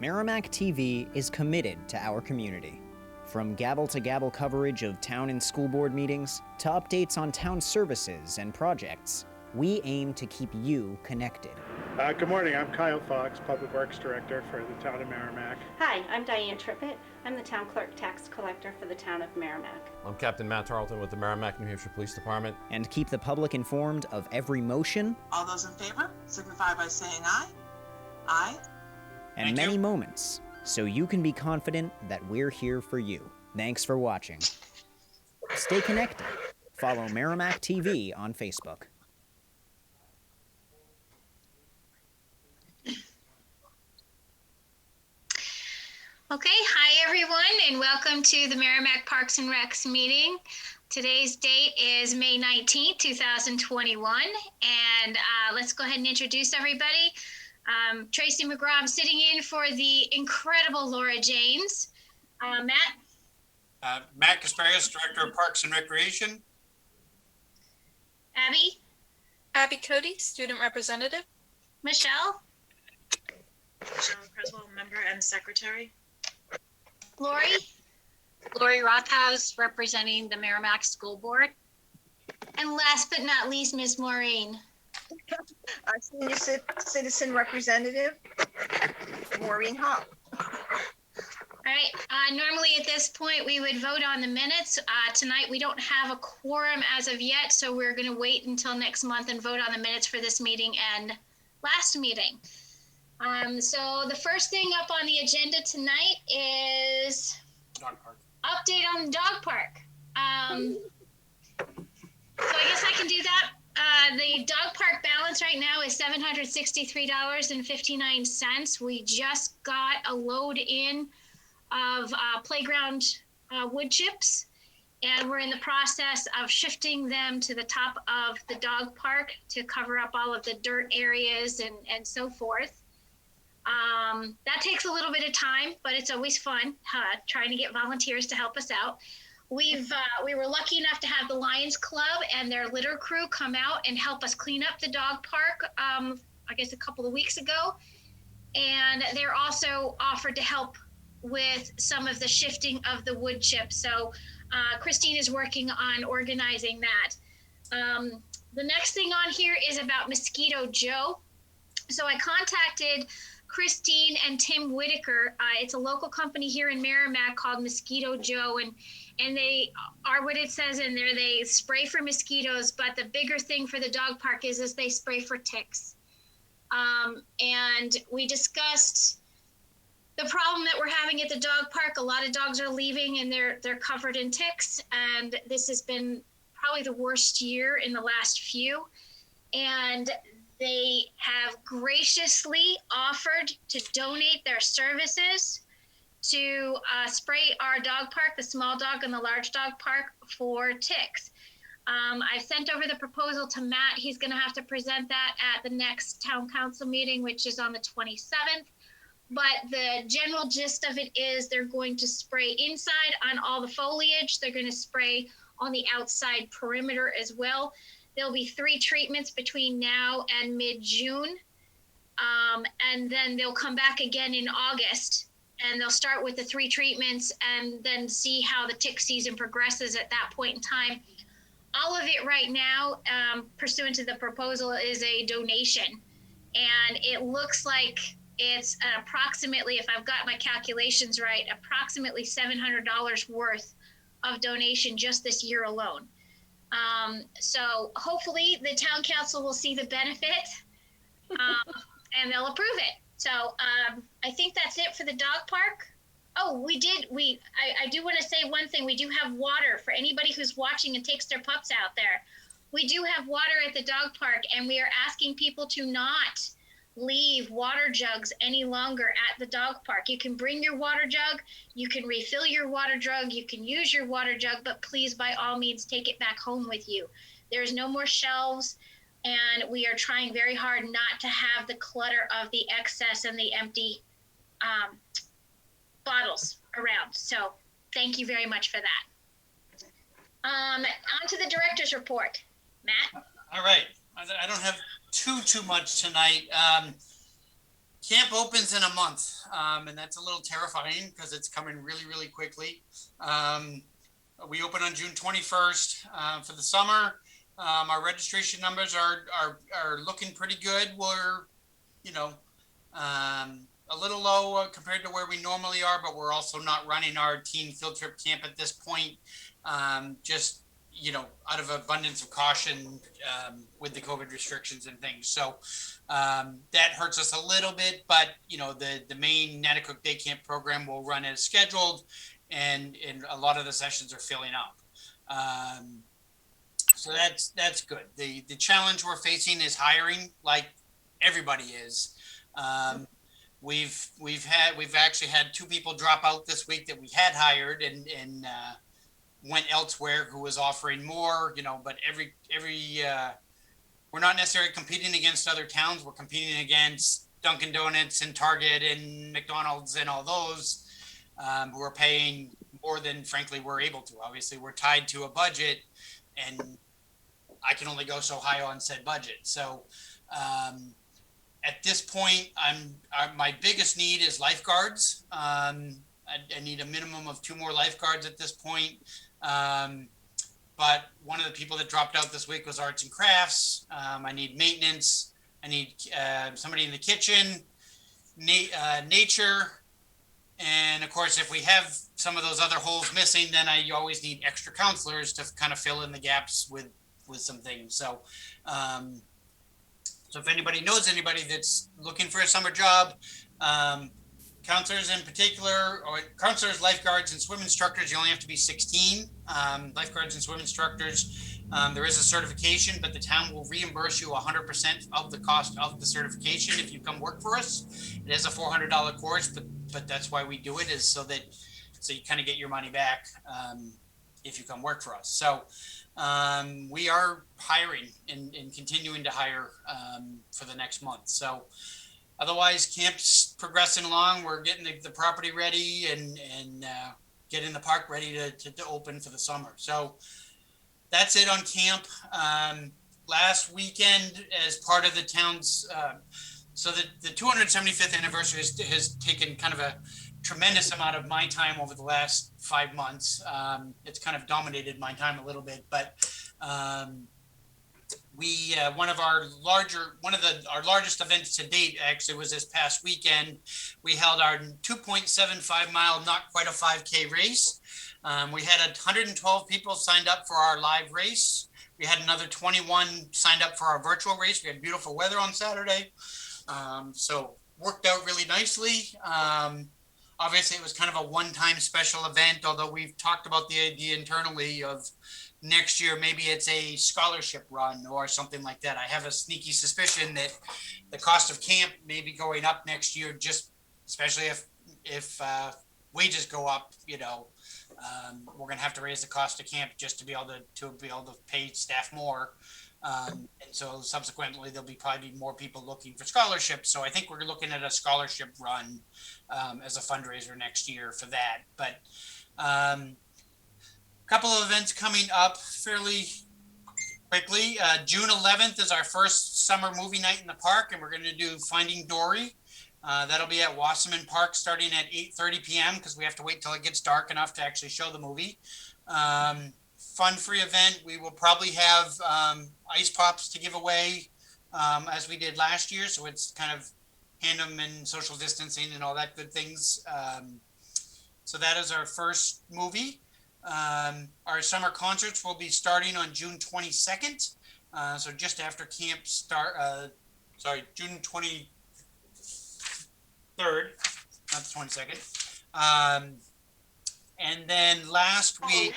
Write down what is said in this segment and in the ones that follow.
Merrimack TV is committed to our community. From gavel-to-gavel coverage of town and school board meetings to updates on town services and projects, we aim to keep you connected. Good morning, I'm Kyle Fox, Public Works Director for the town of Merrimack. Hi, I'm Diane Trippett. I'm the town clerk tax collector for the town of Merrimack. I'm Captain Matt Tarleton with the Merrimack, New Hampshire Police Department. And keep the public informed of every motion. All those in favor signify by saying aye. Aye. And many moments, so you can be confident that we're here for you. Thanks for watching. Stay connected. Follow Merrimack TV on Facebook. Okay, hi everyone, and welcome to the Merrimack Parks and Recs meeting. Today's date is May 19th, 2021, and let's go ahead and introduce everybody. Tracy McGraw, I'm sitting in for the incredible Laura James. Matt? Matt Kasparius, Director of Parks and Recreation. Abby? Abby Cody, Student Representative. Michelle? Michelle Creswell, Member and Secretary. Lori? Lori Rothaus, representing the Merrimack School Board. And last but not least, Ms. Maureen. Senior Citizen Representative, Maureen Hall. All right, normally at this point, we would vote on the minutes. Tonight, we don't have a quorum as of yet, so we're gonna wait until next month and vote on the minutes for this meeting and last meeting. So the first thing up on the agenda tonight is Dog park. update on the dog park. So I guess I can do that. The dog park balance right now is $763.59. We just got a load in of playground wood chips, and we're in the process of shifting them to the top of the dog park to cover up all of the dirt areas and so forth. That takes a little bit of time, but it's always fun trying to get volunteers to help us out. We were lucky enough to have the Lions Club and their litter crew come out and help us clean up the dog park, I guess a couple of weeks ago. And they're also offered to help with some of the shifting of the wood chips. So Christine is working on organizing that. The next thing on here is about Mosquito Joe. So I contacted Christine and Tim Whitaker. It's a local company here in Merrimack called Mosquito Joe, and they are what it says in there. They spray for mosquitoes, but the bigger thing for the dog park is they spray for ticks. And we discussed the problem that we're having at the dog park. A lot of dogs are leaving and they're covered in ticks, and this has been probably the worst year in the last few. And they have graciously offered to donate their services to spray our dog park, the small dog and the large dog park, for ticks. I've sent over the proposal to Matt. He's going to have to present that at the next town council meeting, which is on the 27th. But the general gist of it is they're going to spray inside on all the foliage. They're going to spray on the outside perimeter as well. There'll be 3 treatments between now and mid-June. And then they'll come back again in August, and they'll start with the 3 treatments and then see how the tick season progresses at that point in time. All of it right now, pursuant to the proposal, is a donation. And it looks like it's approximately, if I've got my calculations right, approximately $700 worth of donation just this year alone. So hopefully the town council will see the benefit and they'll approve it. So I think that's it for the dog park. Oh, I do want to say one thing. We do have water for anybody who's watching and takes their pups out there. We do have water at the dog park, and we are asking people to not leave water jugs any longer at the dog park. You can bring your water jug, you can refill your water jug, you can use your water jug, but please, by all means, take it back home with you. There's no more shelves, and we are trying very hard not to have the clutter of the excess and the empty bottles around. So thank you very much for that. On to the director's report. Matt? All right. I don't have too much tonight. Camp opens in a month, and that's a little terrifying because it's coming really, really quickly. We open on June 21st for the summer. Our registration numbers are looking pretty good. We're, you know, a little low compared to where we normally are, but we're also not running our teen field trip camp at this point. Just, you know, out of abundance of caution with the COVID restrictions and things. So that hurts us a little bit, but, you know, the main Natticook Day Camp program will run as scheduled, and a lot of the sessions are filling up. So that's good. The challenge we're facing is hiring, like everybody is. We've actually had 2 people drop out this week that we had hired and went elsewhere who was offering more, you know, but every we're not necessarily competing against other towns. We're competing against Dunkin' Donuts and Target and McDonald's and all those who are paying more than, frankly, we're able to. Obviously, we're tied to a budget, and I can only go so high on said budget. So at this point, my biggest need is lifeguards. I need a minimum of 2 more lifeguards at this point. But one of the people that dropped out this week was arts and crafts. I need maintenance. I need somebody in the kitchen, nature. And of course, if we have some of those other holes missing, then you always need extra counselors to kind of fill in the gaps with some things. So, so if anybody knows anybody that's looking for a summer job, counselors in particular, or counselors, lifeguards, and swim instructors, you only have to be 16. Lifeguards and swim instructors, there is a certification, but the town will reimburse you 100% of the cost of the certification if you come work for us. It is a $400 course, but that's why we do it, is so you kind of get your money back if you come work for us. So we are hiring and continuing to hire for the next month. So otherwise, camp's progressing along. We're getting the property ready and getting the park ready to open for the summer. So that's it on camp. Last weekend, as part of the town's, so the 275th anniversary has taken kind of a tremendous amount of my time over the last 5 months. It's kind of dominated my time a little bit, but one of our largest events to date actually was this past weekend. We held our 2.75 mile, not quite a 5K race. We had 112 people signed up for our live race. We had another 21 signed up for our virtual race. We had beautiful weather on Saturday. So worked out really nicely. Obviously it was kind of a one-time special event, although we've talked about the idea internally of next year, maybe it's a scholarship run or something like that. I have a sneaky suspicion that the cost of camp may be going up next year, just especially if wages go up, you know, we're going to have to raise the cost of camp just to be able to pay staff more. And so subsequently there'll probably be more people looking for scholarships. So I think we're looking at a scholarship run as a fundraiser next year for that. But couple of events coming up fairly quickly. June 11th is our first summer movie night in the park, and we're going to do Finding Dory. That'll be at Wasserman Park starting at 8:30 p.m. because we have to wait till it gets dark enough to actually show the movie. Fun free event. We will probably have ice pops to give away as we did last year. So it's kind of hand them and social distancing and all that good things. So that is our first movie. Our summer concerts will be starting on June 22nd. So just after camp June 23rd, not the 22nd. And then last week,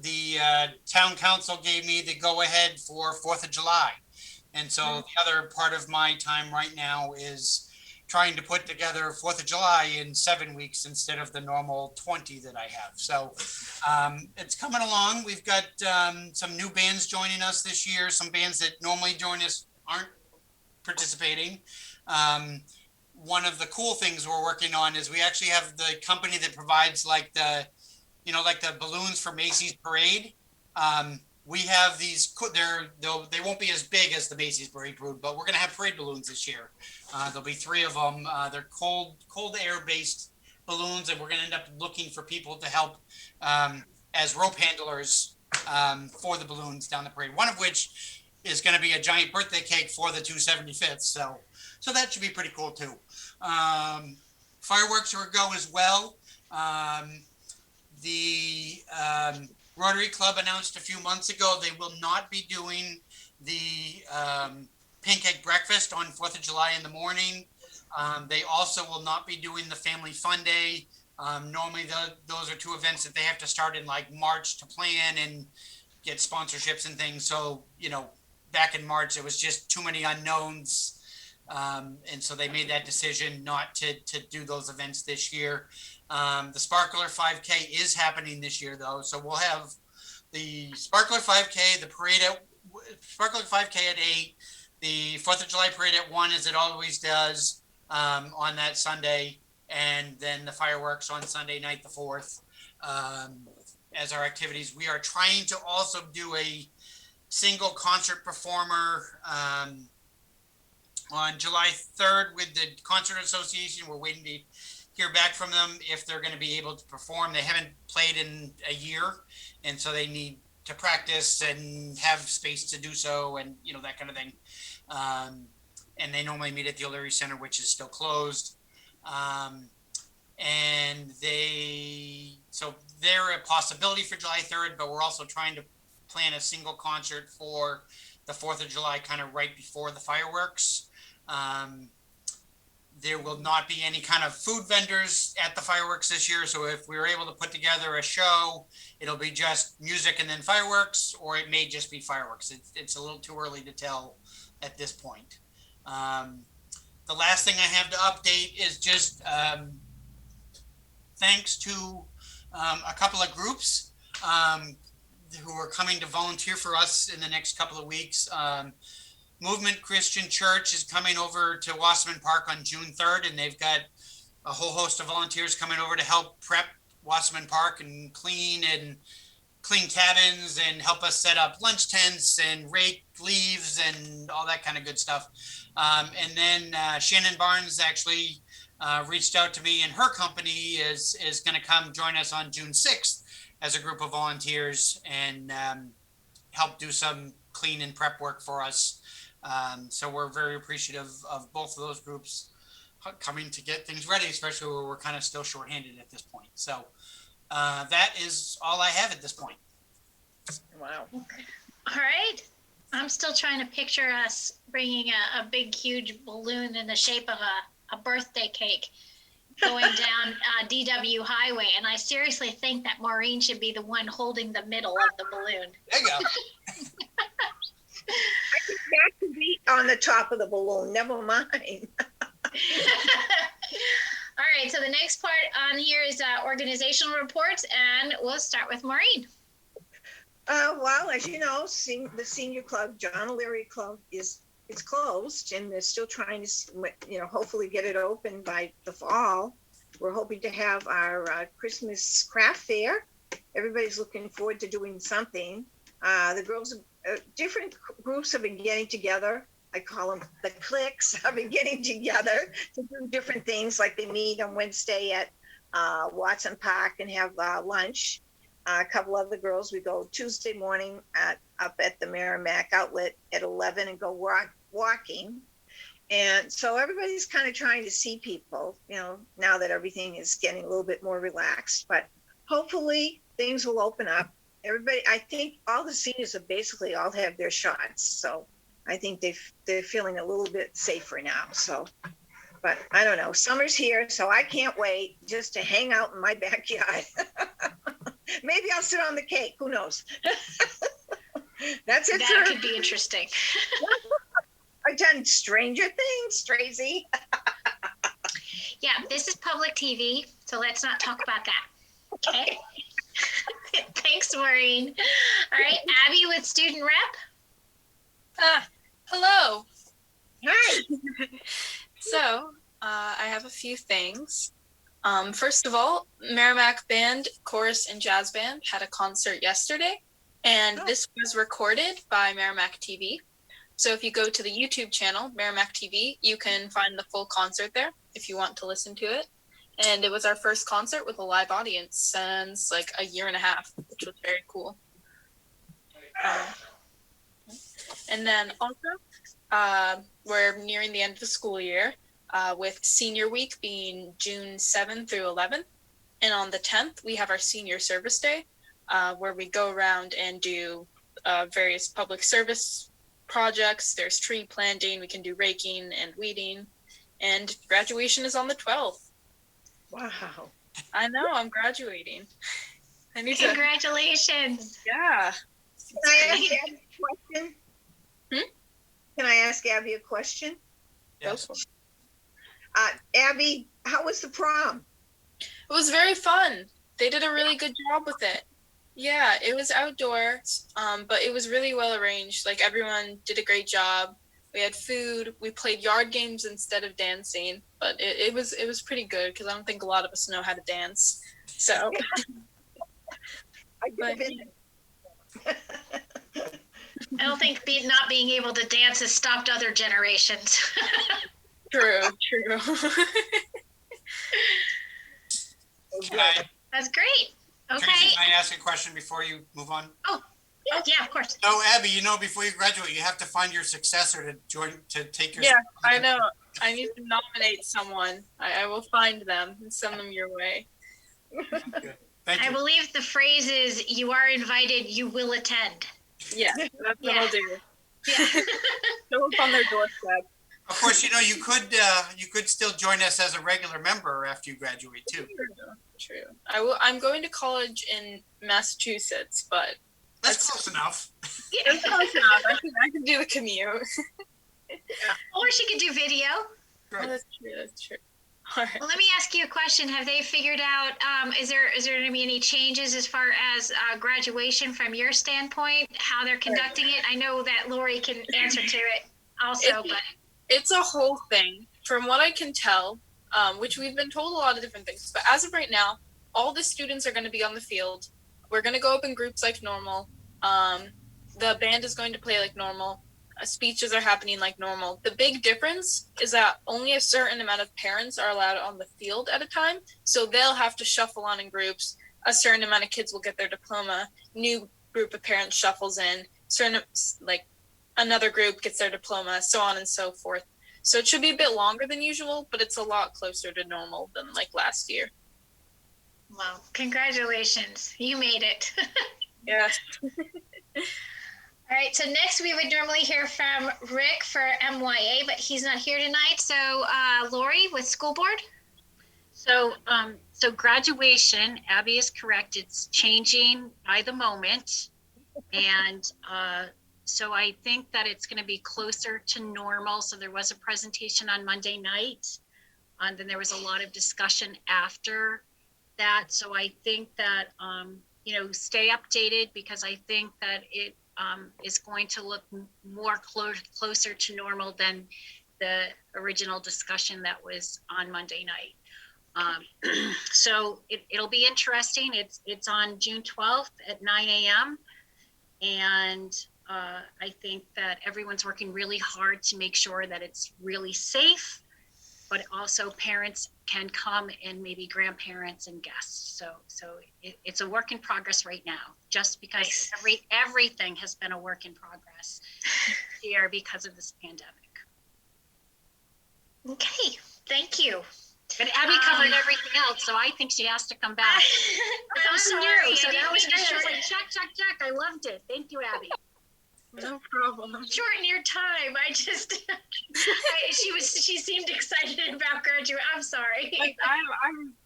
the town council gave me the go ahead for 4th of July. And so the other part of my time right now is trying to put together 4th of July in 7 weeks instead of the normal 20 that I have. So it's coming along. We've got some new bands joining us this year. Some bands that normally join us aren't participating. One of the cool things we're working on is we actually have the company that provides like the balloons for Macy's parade. we have these, they won't be as big as the Macy's Parade Balloon, but we're going to have parade balloons this year. There'll be 3 of them. They're cold air based balloons, and we're going to end up looking for people to help as rope handlers for the balloons down the parade. One of which is going to be a giant birthday cake for the 275th. So that should be pretty cool too. Fireworks are a go as well. The Rotary Club announced a few months ago they will not be doing the pancake breakfast on 4th of July in the morning. They also will not be doing the Family Fun Day. Normally those are 2 events that they have to start in like March to plan and get sponsorships and things. So, back in March, there was just too many unknowns. And so they made that decision not to do those events this year. The Sparkler 5K is happening this year though. So we'll have the Sparkler 5K, the parade Sparkler 5K at 8, the 4th of July parade at 1, as it always does, on that Sunday. And then the fireworks on Sunday night, the 4th, as our activities. We are trying to also do a single concert performer, on July 3rd with the Concert Association. We're waiting to hear back from them if they're going to be able to perform. They haven't played in a year, and so they need to practice and have space to do so, and that kind of thing. And they normally meet at the O'Leary Center, which is still closed. And they're a possibility for July 3rd, but we're also trying to plan a single concert for the 4th of July, kind of right before the fireworks. There will not be any kind of food vendors at the fireworks this year. So if we were able to put together a show, it'll be just music and then fireworks, or it may just be fireworks. It's a little too early to tell at this point. The last thing I have to update is just thanks to a couple of groups who are coming to volunteer for us in the next couple of weeks. Movement Christian Church is coming over to Wasserman Park on June 3rd, and they've got a whole host of volunteers coming over to help prep Wasserman Park and clean cabins and help us set up lunch tents and rake leaves and all that kind of good stuff. And then Shannon Barnes actually reached out to me, and her company is going to come join us on June 6th as a group of volunteers and help do some clean and prep work for us. So we're very appreciative of both of those groups coming to get things ready, especially where we're kind of still shorthanded at this point. So that is all I have at this point. Wow. All right. I'm still trying to picture us bringing a big, huge balloon in the shape of a birthday cake going down DW Highway. And I seriously think that Maureen should be the one holding the middle of the balloon. There you go. I think that could be on the top of the balloon. Never mind. All right. So the next part on here is organizational reports, and we'll start with Maureen. Well, as you know, the senior club, John O'Leary Club, it's closed, and they're still trying to, hopefully get it open by the fall. We're hoping to have our Christmas craft fair. Everybody's looking forward to doing something. The girls, different groups have been getting together. I call them the cliques. Have been getting together to do different things. Like they meet on Wednesday at Watson Park and have lunch. A couple of the girls, we go Tuesday morning up at the Merrimack Outlet at 11 and go walking. And so everybody's kind of trying to see people, now that everything is getting a little bit more relaxed. But hopefully things will open up. Everybody, I think all the seniors have basically all have their shots. So I think they're feeling a little bit safer now. So, but I don't know. Summer's here, so I can't wait just to hang out in my backyard. Maybe I'll sit on the cake. Who knows? That's it. That could be interesting. I've done stranger things, Tracy. Yeah, this is public TV, so let's not talk about that. Okay. Thanks, Maureen. All right, Abby with student rep. Hello. Hi. So I have a few things. First of all, Merrimack Band, Chorus, and Jazz Band had a concert yesterday, And this was recorded by Merrimack TV. So if you go to the YouTube channel, Merrimack TV, you can find the full concert there if you want to listen to it. And it was our first concert with a live audience since like a year and a half, which was very cool. And then also, we're nearing the end of the school year with senior week being June 7th through 11th. And on the 10th, we have our senior service day where we go around and do various public service projects. There's tree planting, we can do raking and weeding. And graduation is on the 12th. Wow. I know, I'm graduating. I need Congratulations. Yeah. Can I ask Abby a question? Hmm? Can I ask Abby a question? Yes. Abby, how was the prom? It was very fun. They did a really good job with it. Yeah, it was outdoors, but it was really well arranged. Like everyone did a great job. We had food. We played yard games instead of dancing, but it was pretty good because I don't think a lot of us know how to dance. So, I don't think not being able to dance has stopped other generations. True. That's great. Okay. Tracy, can I ask a question before you move on? Oh, yeah, of course. So, Abby, before you graduate, you have to find your successor to take your. Yeah, I know. I need to nominate someone. I will find them and send them your way. Good. Thank you. I believe the phrase is, you are invited, you will attend. Yeah, that's what I'll do. Yeah. Show up on their doorstep. Of course, you could still join us as a regular member after you graduate too. True. I'm going to college in Massachusetts, but that's close enough. Yeah, it's close enough. I can do the commute. Or she could do video. Right. Oh, that's true. All right. Well, let me ask you a question. Have they figured out, is there going to be any changes as far as graduation from your standpoint, how they're conducting it? I know that Lori can answer to it also, but it's a whole thing. From what I can tell, which we've been told a lot of different things, but as of right now, all the students are going to be on the field. We're going to go up in groups like normal. The band is going to play like normal. Speeches are happening like normal. The big difference is that only a certain amount of parents are allowed on the field at a time. So they'll have to shuffle on in groups. A certain amount of kids will get their diploma. New group of parents shuffles in. Another group gets their diploma, so on and so forth. So it should be a bit longer than usual, but it's a lot closer to normal than like last year. Well, congratulations. You made it. Yes. All right, so next we would normally hear from Rick for MYA, but he's not here tonight. So Lori with school board. So graduation, Abby is correct. It's changing by the moment. And so I think that it's going to be closer to normal. So there was a presentation on Monday night, and then there was a lot of discussion after that. So I think that, stay updated, because I think that it is going to look more closer to normal than the original discussion that was on Monday night. So it'll be interesting. It's on June 12th at 9 a.m. And I think that everyone's working really hard to make sure that it's really safe, but also parents can come and maybe grandparents and guests. So it's a work in progress right now, just because everything has been a work in progress here because of this pandemic. Okay, thank you. But Abby covered everything else, so I think she has to come back. I'm sorry. So that was good. Like, check. I loved it. Thank you, Abby. No problem. Shorten your time. She seemed excited about graduation. I'm sorry.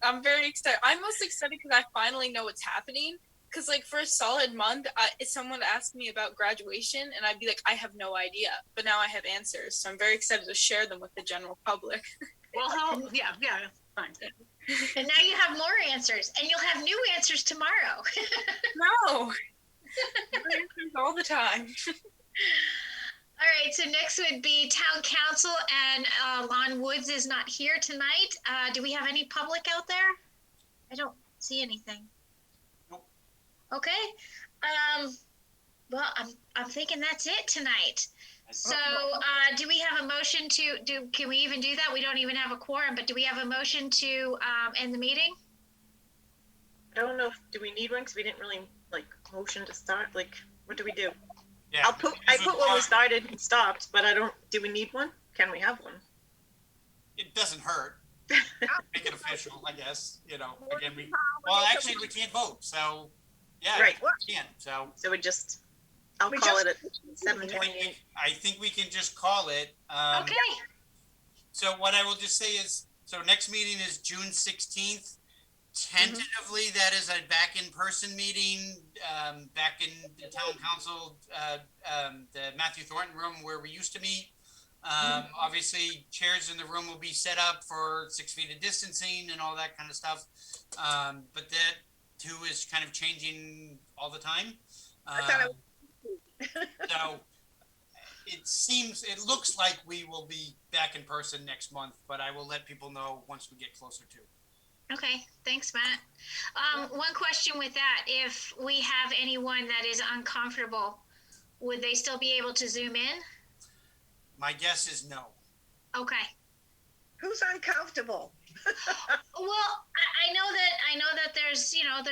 I'm very excited. I'm most excited because I finally know what's happening. Because for a solid month, someone asked me about graduation, and I'd be like, I have no idea. But now I have answers, so I'm very excited to share them with the general public. Well, yeah, fine. And now you have more answers, and you'll have new answers tomorrow. No. Answers all the time. All right, so next would be town council, and Lon Woods is not here tonight. Do we have any public out there? I don't see anything. Nope. Okay. Well, I'm thinking that's it tonight. So, do we have a motion can we even do that? We don't even have a quorum, but do we have a motion to end the meeting? I don't know, do we need one? Because we didn't really, motion to start, what do we do? Yeah. I put when we started and stopped, but do we need one? Can we have one? It doesn't hurt. Make it official, I guess, again, actually, we can't vote, so, yeah, Right. we can't, so. So I'll call it at 7:28. I think we can just call it. Okay. So what I will just say is, so next meeting is June 16th. Tentatively, that is a back in-person meeting, back in the town council, the Matthew Thornton room where we used to meet. Obviously, chairs in the room will be set up for 6 feet of distancing and all that kind of stuff. But that too is kind of changing all the time. So it looks like we will be back in person next month, but I will let people know once we get closer to. Okay, thanks, Matt. One question with that, if we have anyone that is uncomfortable, would they still be able to Zoom in? My guess is no. Okay. Who's uncomfortable? Well, I know that there's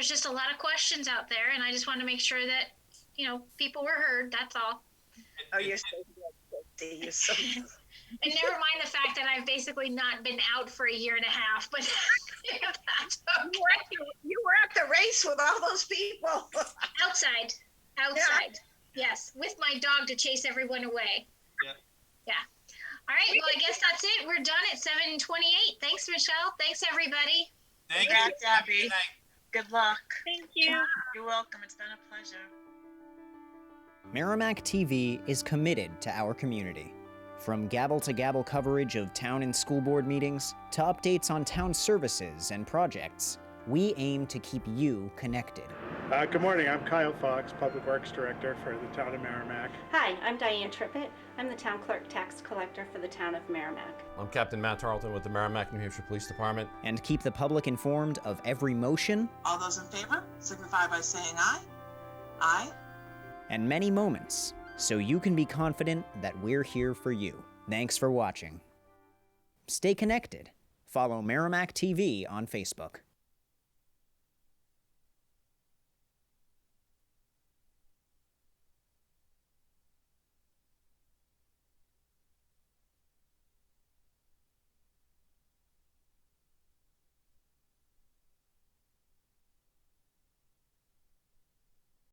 just a lot of questions out there, and I just want to make sure that, people were heard, that's all. Oh, you're so good. You're so good. And never mind the fact that I've basically not been out for a year and a half, but that's okay. You were at the race with all those people. Outside, yes, with my dog to chase everyone away. Yeah. All right, well, I guess that's it. We're done at 7:28. Thanks, Michelle. Thanks, everybody. Thank Yeah, you. Debbie. Good luck. Thank you. You're welcome. It's been a pleasure. Merrimack TV is committed to our community. From gavel-to-gavel coverage of town and school board meetings to updates on town services and projects, we aim to keep you connected. Good morning, I'm Kyle Fox, Public Works Director for the town of Merrimack. Hi, I'm Diane Trippett. I'm the town clerk tax collector for the town of Merrimack. I'm Captain Matt Tarleton with the Merrimack, New Hampshire Police Department. And keep the public informed of every motion All those in favor signify by saying aye. Aye. and many moments, so you can be confident that we're here for you. Thanks for watching. Stay connected. Follow Merrimack TV on Facebook.